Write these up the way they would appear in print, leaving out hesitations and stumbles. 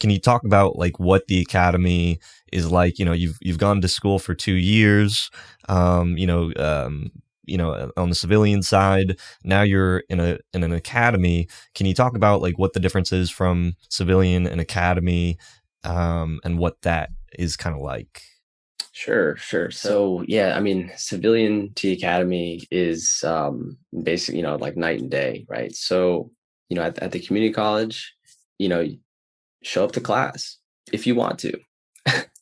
Can you talk about like what the academy is like? You've gone to school for 2 years. Um, you know, um, on the civilian side, now you're in an academy. Can you talk about like what the difference is from civilian and academy, and what that is kind of like? Sure, sure. So yeah, I mean, civilian to academy is basically, like night and day, right? So, at the community college, you show up to class if you want to.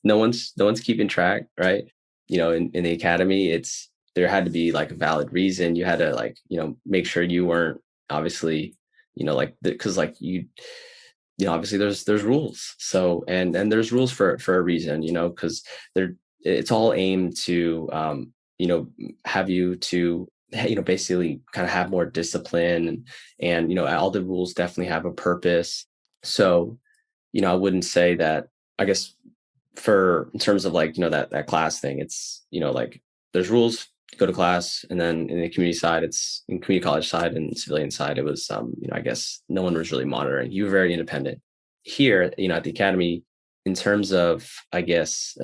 No one's keeping track, right? In the academy, it's there had to be like a valid reason. You had to like, make sure you weren't obviously, like because like obviously there's rules. So and there's rules for a reason, because they're it's all aimed to have you to basically kind of have more discipline and all the rules definitely have a purpose. So I wouldn't say that, I guess, for in terms of like, that class thing, it's, like there's rules to go to class. And then in the community side, it's in community college side and civilian side, it was, I guess no one was really monitoring. You were very independent. Here, at the academy, in terms of, I guess,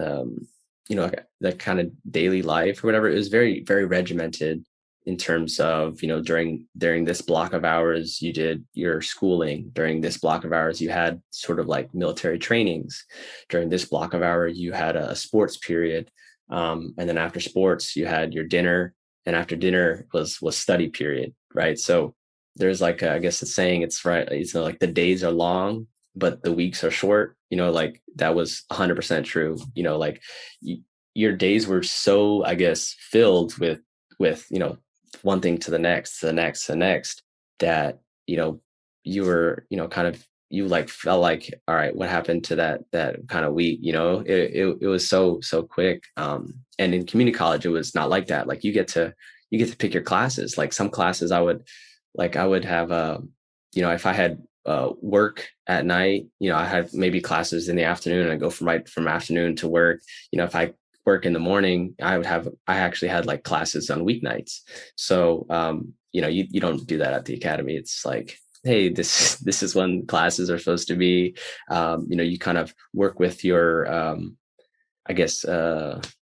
like that kind of daily life or whatever, it was very, very regimented in terms of, during this block of hours you did your schooling, during this block of hours you had sort of like military trainings, during this block of hour you had a sports period, and then after sports you had your dinner, and after dinner was study period, right? So there's like I guess the saying, it's right, it's like the days are long but the weeks are short, like that was 100% true. Like y- your days were so, I guess, filled with one thing to the next, to the next, to the next, that you were kind of, you like felt like, all right, what happened to that kind of week? It was so quick. And in community college it was not like that. Like you get to pick your classes. Like some classes I would have if I had work at night, I had maybe classes in the afternoon, and I go from afternoon to work. If I work in the morning, I actually had like classes on weeknights. So you don't do that at the academy. It's like, hey, this is when classes are supposed to be. You kind of work with your I guess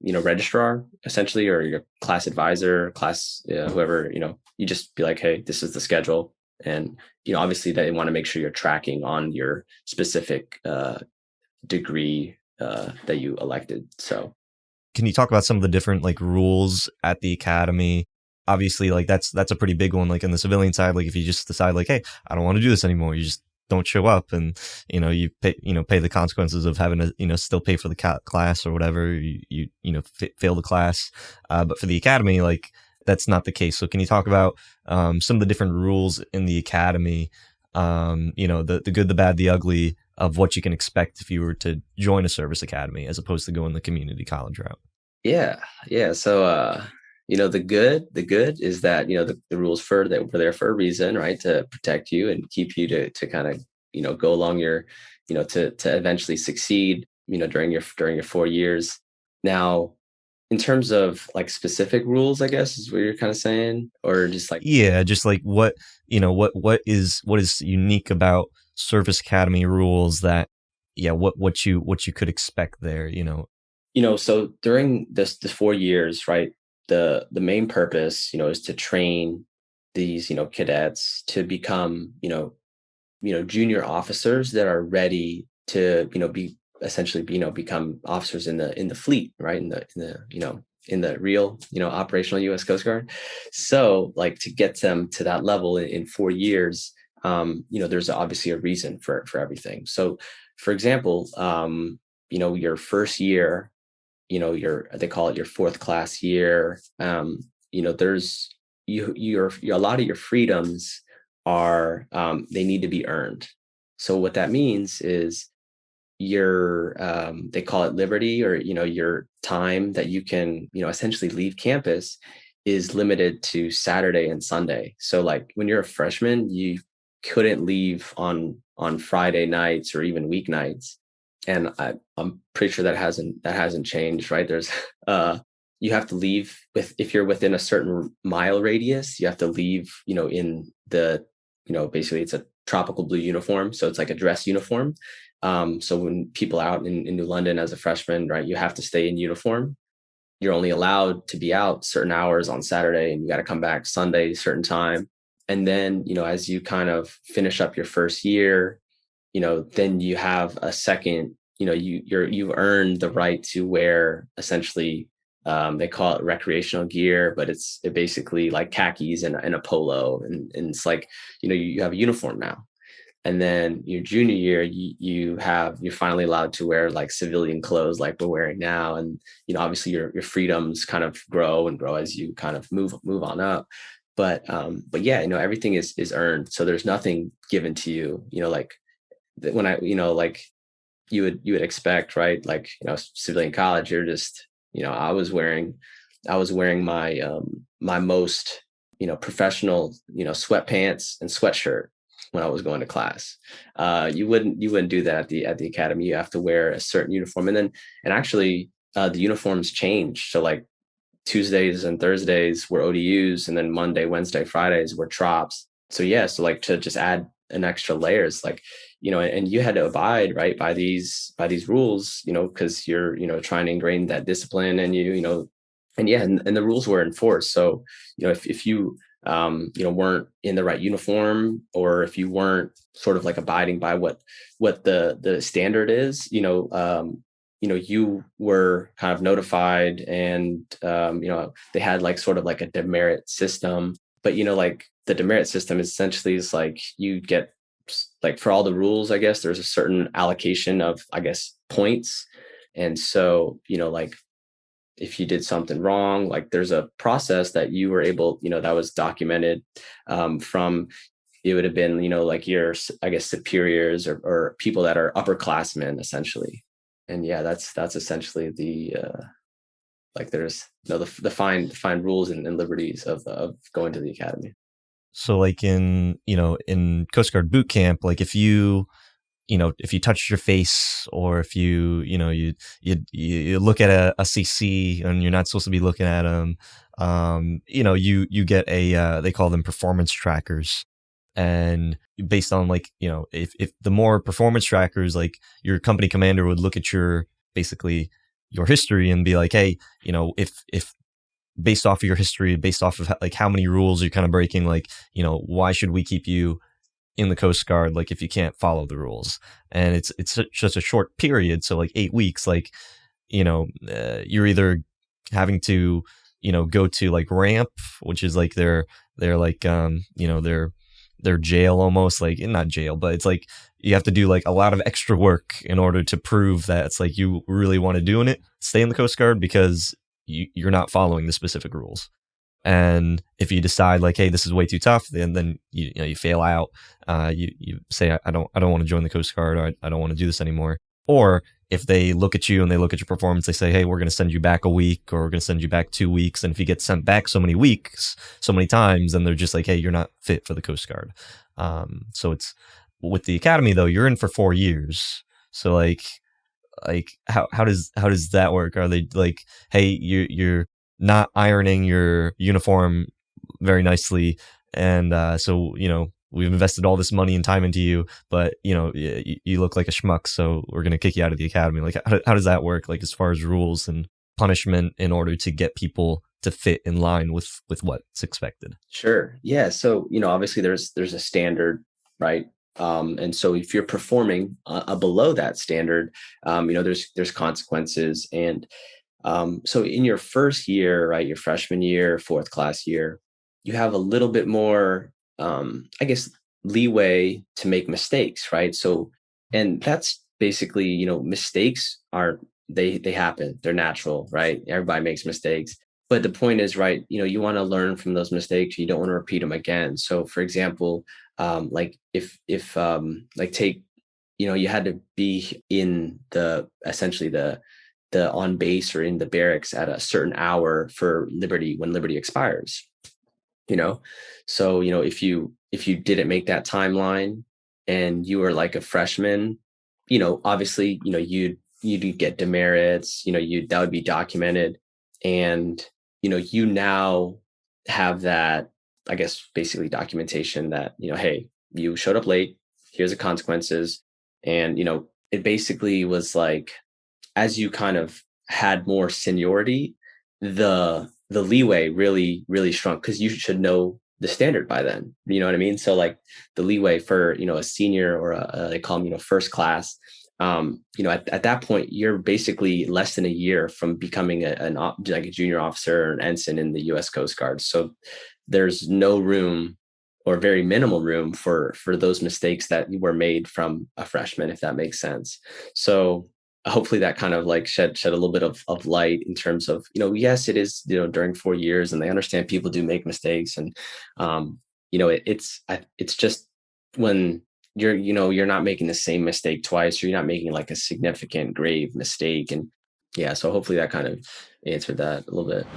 registrar essentially, or your class advisor, class whoever. You just be like, hey, this is the schedule. And obviously they want to make sure you're tracking on your specific degree that you elected. So Can you talk about some of the different like rules at the academy? Obviously, like that's a pretty big one. Like in the civilian side, like if you just decide like, hey, I don't want to do this anymore, you just don't show up, and you pay the consequences of having to still pay for the class or whatever. Fail the class. But for the academy, like that's not the case. So can you talk about some of the different rules in the academy? The good, the bad, the ugly of what you can expect if you were to join a service academy as opposed to going the community college route. yeah, yeah. So the good is that the rules for that were there for a reason, right? To protect you and keep you to kind of go along your to eventually succeed during your 4 years. Now, in terms of like specific rules, I guess is what you're kind of saying, or just like, Yeah, just like what is unique about service academy rules that yeah, what you could expect there. so during this 4 years, right? The main purpose, is to train these cadets to become junior officers that are ready to be essentially become officers in the fleet, right? In the real operational U.S. Coast Guard. So like to get them to that level in 4 years, there's obviously a reason for everything. So for example, your first year, your, they call it your fourth class year. There's a lot of your freedoms are, they need to be earned. So what that means is your, they call it liberty, or your time that you can essentially leave campus is limited to Saturday and Sunday. So like when you're a freshman, you couldn't leave on Friday nights or even weeknights. And I'm pretty sure that hasn't changed, right? There's you have to leave if you're within a certain mile radius, you have to leave, in the, basically it's a tropical blue uniform. So it's like a dress uniform. So when people out in New London as a freshman, right, you have to stay in uniform. You're only allowed to be out certain hours on Saturday, and you got to come back Sunday certain time. And then, as you kind of finish up your first year, then you have a second, you've earned the right to wear essentially, they call it recreational gear, but it basically like khakis and a polo, and it's like, you have a uniform now. And then your junior year, you're finally allowed to wear like civilian clothes like we're wearing now. And obviously your freedoms kind of grow and grow as you kind of move on up. But yeah, everything is earned, so there's nothing given to you, like when I, like you would expect, right? Like, civilian college, you're just, I was wearing my most, professional, sweatpants and sweatshirt when I was going to class. You wouldn't do that at the academy. You have to wear a certain uniform, and actually, the uniforms change. So like Tuesdays and Thursdays were ODUs, and then Monday, Wednesday, Fridays were trops. So yeah, so like to just add an extra layers, like, and you had to abide, right, by these rules, because you're, trying to ingrain that discipline, and and yeah, and the rules were enforced. So if you weren't in the right uniform, or if you weren't sort of like abiding by what the standard is, you were kind of notified, and they had like sort of like a demerit system. But like the demerit system essentially is like you get, like, for all the rules, I guess there's a certain allocation of, I guess, points. And so like if you did something wrong, like there's a process that you were able, that was documented, from, it would have been, like your, I guess, superiors, or people that are upperclassmen essentially. And yeah, that's essentially like there's, the fine rules and liberties of going to the academy. So like in Coast Guard boot camp, like if you touch your face, or if you look at a CC and you're not supposed to be looking at them, you get they call them performance trackers. And based on, like, if the more performance trackers, like, your company commander would look at basically your history and be like, hey, if based off of your history, based off of like how many rules you're kind of breaking, like, why should we keep you in the Coast Guard, like, if you can't follow the rules? And it's just a short period, so like 8 weeks, like, you're either having to go to like ramp, which is like their like their jail, almost, like, not jail, but it's like you have to do like a lot of extra work in order to prove that it's like you really want to stay in the Coast Guard, because you're not following the specific rules. And if you decide like, hey, this is way too tough, then you fail out. You say, I don't want to join the Coast Guard, or I don't want to do this anymore. Or if they look at you and they look at your performance, they say, hey, we're going to send you back a week, or we're going to send you back 2 weeks. And if you get sent back so many weeks, so many times, then they're just like, hey, you're not fit for the Coast Guard. So it's, with the academy though, you're in for 4 years. So like how does that work? Are they like, hey, you're not ironing your uniform very nicely, and so we've invested all this money and time into you, but you look like a schmuck, so we're gonna kick you out of the academy? Like, how does that work, like, as far as rules and punishment, in order to get people to fit in line with what's expected? Sure. Yeah. So, obviously there's a standard, right? And so if you're performing below that standard, there's consequences. And so in your first year, right, your freshman year, fourth class year, you have a little bit more, I guess, leeway to make mistakes, right? So, and that's basically, mistakes are, they happen, they're natural, right? Everybody makes mistakes. But the point is, right, you want to learn from those mistakes. You don't want to repeat them again. So, for example, like if like take, you had to be in the, essentially the on base or in the barracks at a certain hour for Liberty, when Liberty expires, you know so if you didn't make that timeline, and you were like a freshman, obviously, you'd get demerits, you that would be documented. And you now have that, I guess, basically documentation that, hey, you showed up late, here's the consequences. And it basically was like, as you kind of had more seniority, the leeway really shrunk because you should know the standard by then. You know what I mean? So like the leeway for a senior or they call them first class. At that point, you're basically less than a year from becoming like a junior officer or an ensign in the U.S. Coast Guard. So there's no room or very minimal room for those mistakes that were made from a freshman, if that makes sense. So hopefully that kind of like shed a little bit of light in terms of, yes, it is, during 4 years, and they understand people do make mistakes. And it's just when you're not making the same mistake twice, or you're not making like a significant grave mistake. And yeah, so hopefully that kind of answered that a little bit.